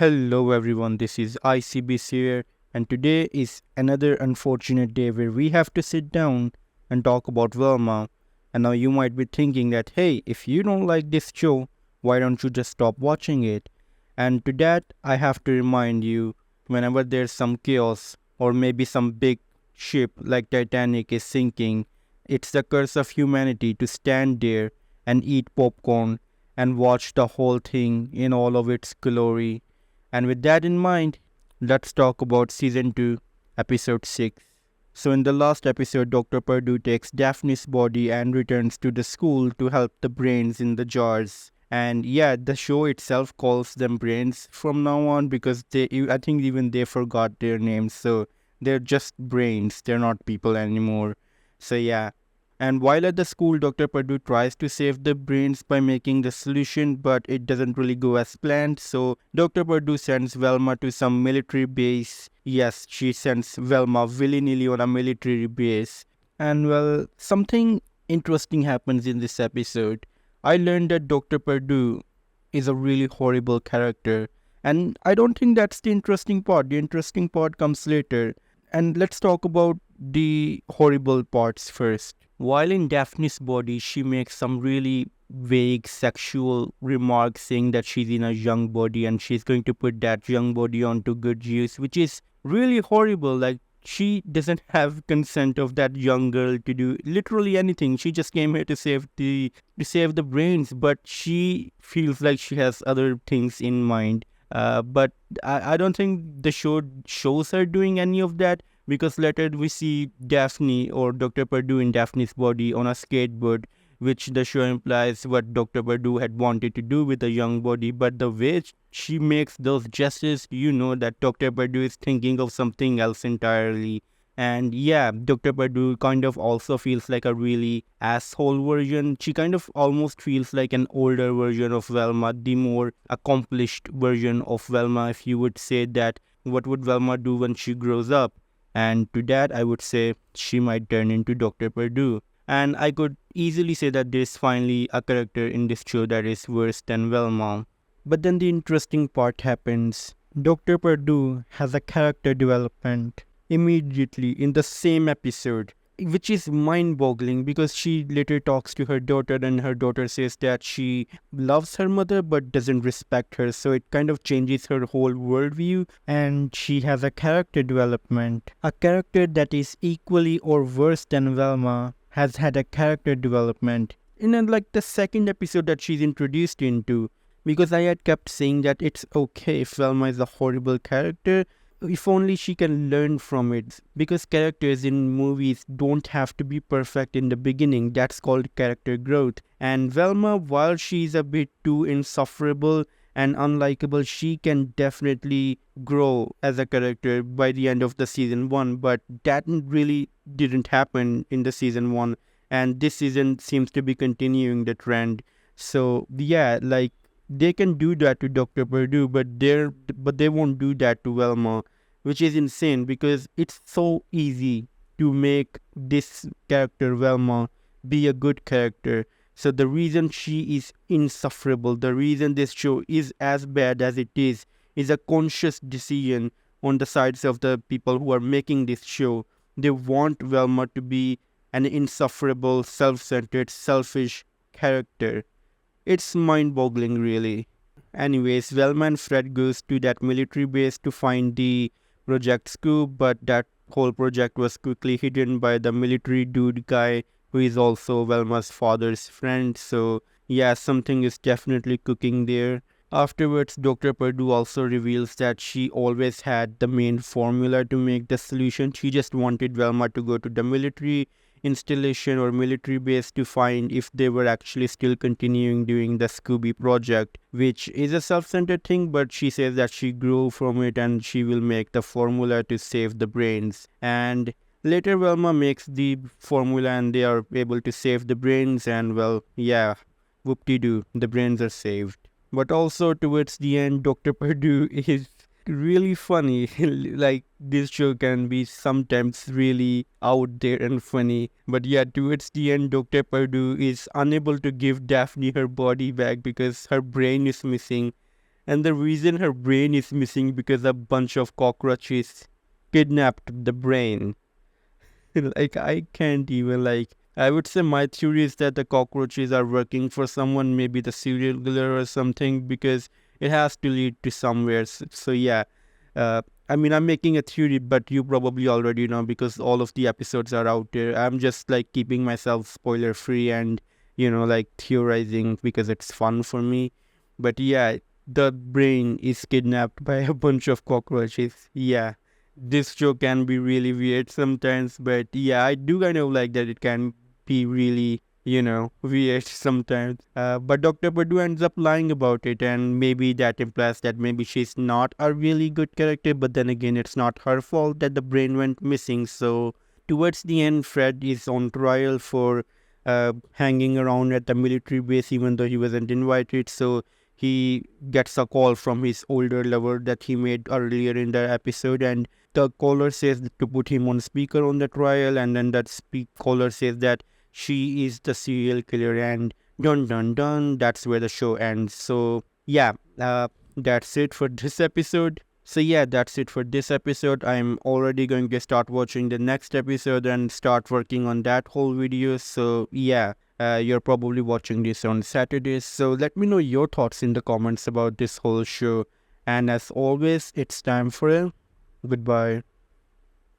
Hello everyone, this is ICBC here, and today is another unfortunate day where we have to sit down and talk about Velma. And now you might be thinking that, hey, if you don't like this show, why don't you just stop watching it? And to that, I have to remind you whenever there's some chaos or maybe some big ship like Titanic is sinking, it's the curse of humanity to stand there and eat popcorn and watch the whole thing in all of its glory. And with that in mind, let's talk about season 2, episode 6. So, in the last episode, Dr. Purdue takes Daphne's body and returns to the school to help the brains in the jars. And yeah, the show itself calls them brains from now on because I think even they forgot their names. So, they're just brains, they're not people anymore. So, yeah, and while at the school, Dr. Purdue tries to save the brains by making the solution, but it doesn't really go as planned. So, Dr. Purdue sends Velma to some military base. Yes, she sends Velma willy nilly on a military base. And well, something interesting happens in this episode. I learned that Dr. Purdue is a really horrible character. And I don't think that's the interesting part. The interesting part comes later. And let's talk about the horrible parts first. While in Daphne's body, she makes some really vague sexual remarks saying that she's in a young body and she's going to put that young body onto good use, which is really horrible. Like, she doesn't have consent of that young girl to do literally anything. She just came here to save the brains, but she feels like she has other things in mind. But I don't think the show shows her doing any of that, because later we see Daphne or Dr. Purdue in Daphne's body on a skateboard, which the show implies what Dr. Purdue had wanted to do with a young body. But the way she makes those gestures, you know that Dr. Purdue is thinking of something else entirely. And yeah, Dr. Purdue kind of also feels like a really asshole version. She kind of almost feels like an older version of Velma, the more accomplished version of Velma, if you would say that. What would Velma do when she grows up? And to that, I would say she might turn into Dr. Purdue. And I could easily say that there's finally a character in this show that is worse than Velma. But then the interesting part happens. Dr. Purdue has a character development immediately in the same episode, which is mind-boggling because she later talks to her daughter and her daughter says that she loves her mother but doesn't respect her. So it kind of changes her whole worldview, and she has a character development. A character that is equally or worse than Velma has had a character development in like the second episode that she's introduced into, because I had kept saying that it's okay if Velma is a horrible character, if only she can learn from it, because characters in movies don't have to be perfect in the beginning. That's called character growth. And Velma, while she's a bit too insufferable and unlikable, she can definitely grow as a character by the end of the season 1, but that really didn't happen in the season 1, and this season seems to be continuing the trend. So yeah, like, they can do that to Dr. Purdue, but they won't do that to Velma, which is insane because it's so easy to make this character Velma be a good character. So the reason she is insufferable, the reason this show is as bad as it is a conscious decision on the sides of the people who are making this show. They want Velma to be an insufferable, self-centered, selfish character. It's mind-boggling, really. Anyways, Velma and Fred goes to that military base to find the Project Scoop, but that whole project was quickly hidden by the military dude guy who is also Velma's father's friend. So yeah, something is definitely cooking there. Afterwards, Dr. Purdue also reveals that she always had the main formula to make the solution. She just wanted Velma to go to the military installation or military base to find if they were actually still continuing doing the Scooby project, which is a self-centered thing, but she says that she grew from it and she will make the formula to save the brains. And later Velma makes the formula and they are able to save the brains, and well, yeah, whoop-de-doo, the brains are saved. But also towards the end, Dr. Purdue is really funny. Like, this show can be sometimes really out there and funny. But yeah, towards the end, Dr. Purdue is unable to give Daphne her body back because her brain is missing. And the reason her brain is missing because a bunch of cockroaches kidnapped the brain. Like, I can't even, like, I would say my theory is that the cockroaches are working for someone, maybe the serial killer or something, because it has to lead to somewhere. So yeah, I mean, I'm making a theory, but you probably already know because all of the episodes are out there. I'm just like keeping myself spoiler free and, like theorizing because it's fun for me. But yeah, the brain is kidnapped by a bunch of cockroaches. Yeah, this show can be really weird sometimes, but yeah, I do kind of like that it can be really, weird sometimes. But Dr. Purdue ends up lying about it, and maybe that implies that maybe she's not a really good character, but then again, it's not her fault that the brain went missing. So, towards the end, Fred is on trial for hanging around at the military base, even though he wasn't invited. So, he gets a call from his older lover that he made earlier in the episode, and the caller says to put him on speaker on the trial, and then that caller says that she is the serial killer, and dun dun dun, that's where the show ends. So yeah, that's it for this episode. So yeah, that's it for this episode. I'm already going to start watching the next episode and start working on that whole video. So yeah, you're probably watching this on Saturdays. So let me know your thoughts in the comments about this whole show. And as always, it's time for a goodbye.